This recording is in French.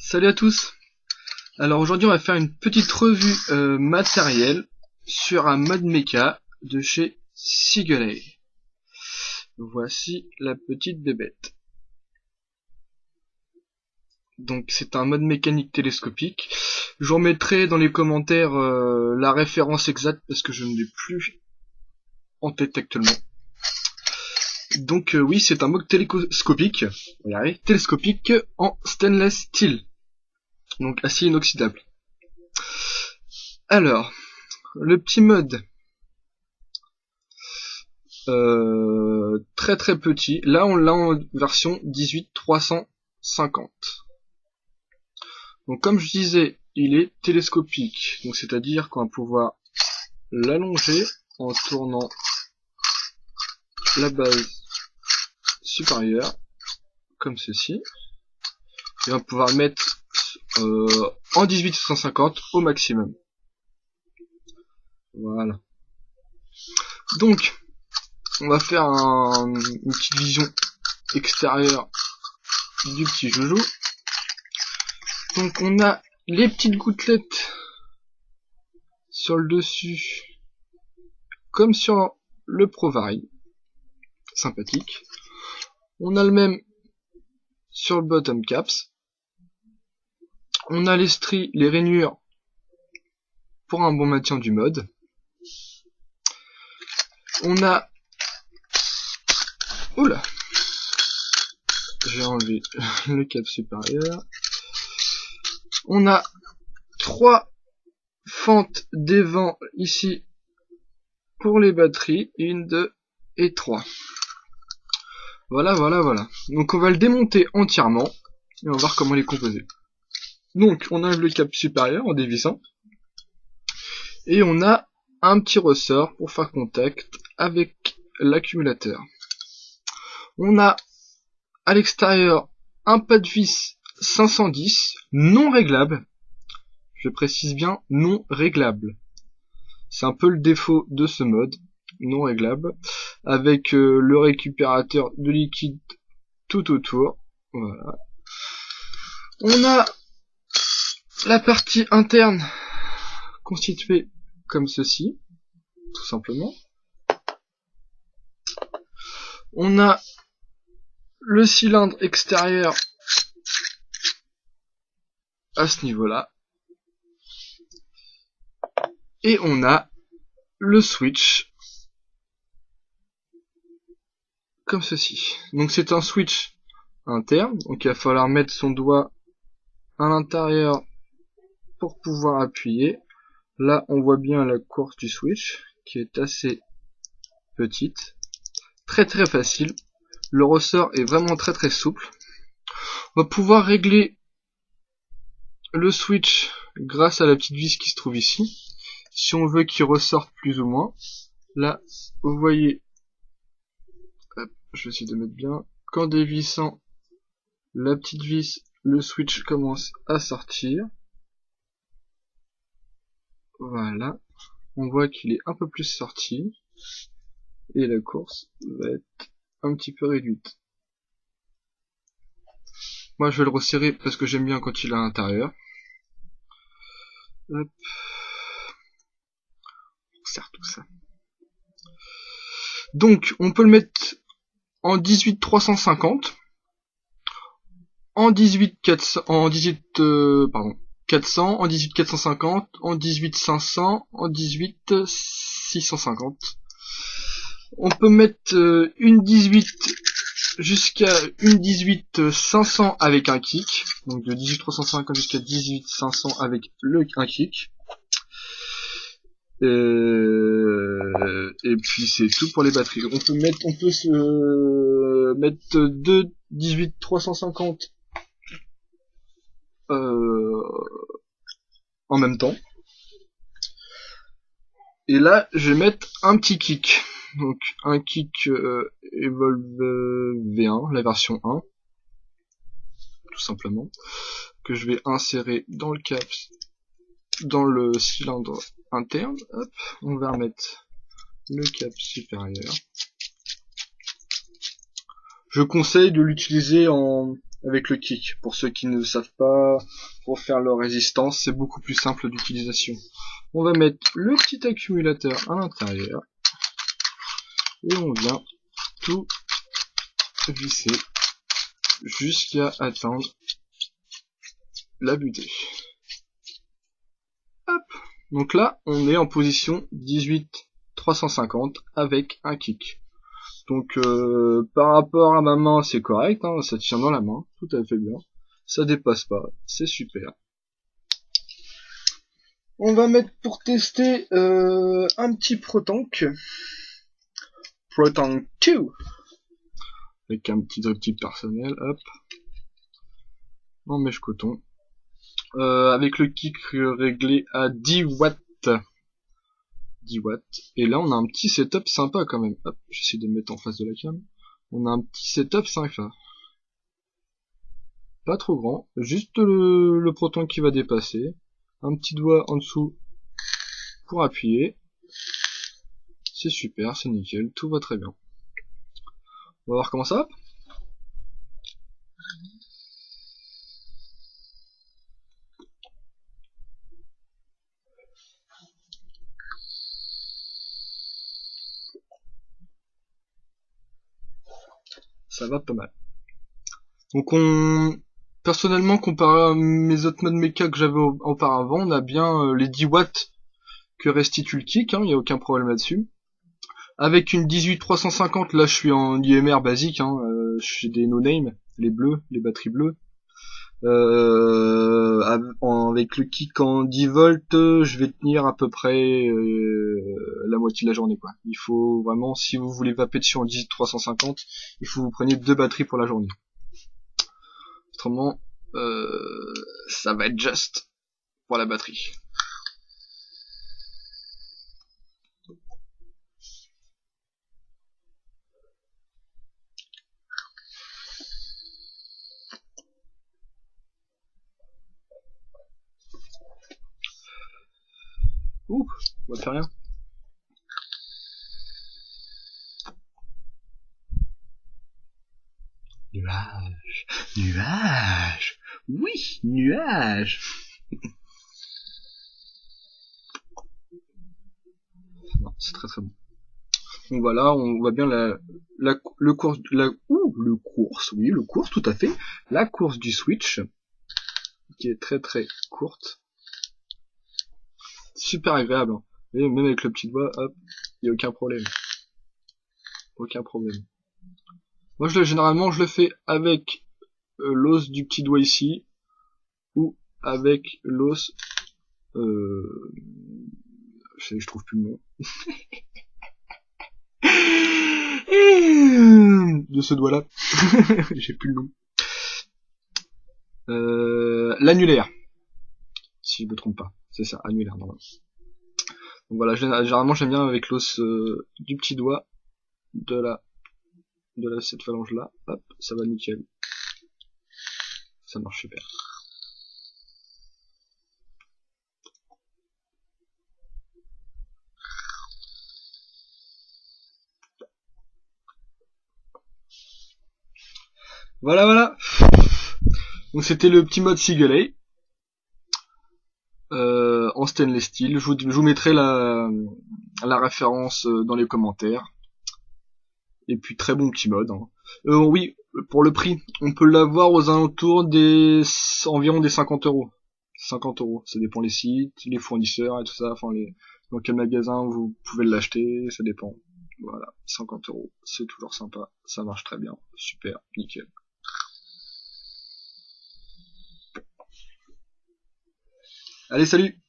Salut à tous. Alors aujourd'hui on va faire une petite revue matérielle sur un mode mecha de chez Seagully. Voici la petite bébête. Donc c'est un mode mécanique télescopique. Je vous remettrai dans les commentaires la référence exacte parce que je ne l'ai plus en tête actuellement. Donc oui, c'est un mode télescopique, on va y arriver, télescopique en stainless steel, donc acier inoxydable. Alors, le petit mode très très petit, là on l'a en version 18350. Donc comme je disais, il est télescopique, donc c'est-à-dire qu'on va pouvoir l'allonger en tournant la base supérieure, comme ceci, et on va pouvoir le mettre en 18150 au maximum. Voilà. Donc, on va faire une petite vision extérieure du petit joujou. Donc on a les petites gouttelettes sur le dessus, comme sur le Provari. Sympathique. On a le même sur le bottom caps. On a les stries, les rainures pour un bon maintien du mode. On a... Oula, j'ai enlevé le cap supérieur. On a 3 fentes d'évent ici pour les batteries, 1, 2 et 3. Voilà. Donc on va le démonter entièrement et on va voir comment il est composé. Donc on enlève le cap supérieur en dévissant et on a un petit ressort pour faire contact avec l'accumulateur. On a à l'extérieur un pas de vis 510 non réglable. Je précise bien non réglable. C'est un peu le défaut de ce mode, non réglable, avec le récupérateur de liquide tout autour. Voilà. On a la partie interne constituée comme ceci, tout simplement. On a le cylindre extérieur à ce niveau-là. Et on a le switch comme ceci. Donc c'est un switch interne, donc il va falloir mettre son doigt à l'intérieur pour pouvoir appuyer. Là on voit bien la course du switch qui est assez petite, très facile. Le ressort est vraiment très souple. On va pouvoir régler le switch grâce à la petite vis qui se trouve ici. Si on veut qu'il ressorte plus ou moins, là vous voyez, hop, je vais essayer de mettre bien, qu'en dévissant la petite vis, le switch commence à sortir. Voilà, on voit qu'il est un peu plus sorti et la course va être un petit peu réduite. Moi je vais le resserrer parce que j'aime bien quand il est à l'intérieur. Hop. On serre tout ça. Donc on peut le mettre en 18350, en 400, en 18450, en 18500, en 18650. On peut mettre une 18 jusqu'à une 18500 avec un kick, donc de 18350 jusqu'à 18500 avec un kick. Et puis c'est tout pour les batteries. On peut se mettre deux 18350 en même temps. Et là je vais mettre un petit kick. Donc un kick Evolve V1, la version 1, tout simplement, que je vais insérer dans le caps, dans le cylindre interne. Hop, on va remettre le cap supérieur. Je conseille de l'utiliser en avec le kick. Pour ceux qui ne savent pas refaire leur résistance, c'est beaucoup plus simple d'utilisation. On va mettre le petit accumulateur à l'intérieur et on vient tout visser jusqu'à atteindre la butée. Hop. Donc là, on est en position 18-350 avec un kick. Donc par rapport à ma main, c'est correct, hein, ça tient dans la main, tout à fait bien. Ça dépasse pas, c'est super. On va mettre pour tester un petit Protank. Protank 2. Avec un petit type personnel, hop. En mèche coton. Avec le kick réglé à 10 watts. 10 watts. Et là, on a un petit setup sympa quand même. Hop, j'essaie de me mettre en face de la cam. On a un petit setup 5A. Pas trop grand. Juste le proton qui va dépasser. Un petit doigt en dessous pour appuyer. C'est super, c'est nickel. Tout va très bien. On va voir comment ça va. Ça va pas mal. Donc personnellement, comparé à mes autres modes mecha que j'avais auparavant, on a bien les 10 watts que restitue le kick, hein, y a aucun problème là-dessus. Avec une 18-350, là je suis en IMR basique, hein, je suis des no-name, les bleus, les batteries bleues. Avec le kick en 10 volts, je vais tenir à peu près la moitié de la journée, quoi. Il faut vraiment, si vous voulez vaper dessus en 18-350, il faut que vous preniez 2 batteries pour la journée. Autrement, ça va être juste pour la batterie. Ouh, on va faire rien. Nuage, nuage, oui, nuage. Non, c'est très très bon. Donc voilà, on voit bien le course, oui, le course, tout à fait, la course du Switch, qui est très très courte. Super agréable, hein. Et même avec le petit doigt, hop, il y a aucun problème. Aucun problème. Moi, généralement, je le fais avec l'os du petit doigt ici, ou avec l'os, je trouve plus le nom. De ce doigt-là. J'ai plus le nom. L'annulaire. Si je me trompe pas. C'est ça, annulaire, normalement. Donc voilà, généralement j'aime bien avec l'os du petit doigt de cette phalange là. Hop, ça va nickel. Ça marche super. Voilà, voilà. Donc c'était le petit mode Seagull en stainless steel. Je vous mettrai la référence dans les commentaires. Et puis très bon petit mode. Hein. Oui, pour le prix, on peut l'avoir aux alentours environ des 50 euros. 50 euros, ça dépend les sites, les fournisseurs et tout ça. Enfin, dans quel magasin vous pouvez l'acheter, ça dépend. Voilà, 50 euros, c'est toujours sympa, ça marche très bien, super, nickel. Allez, salut!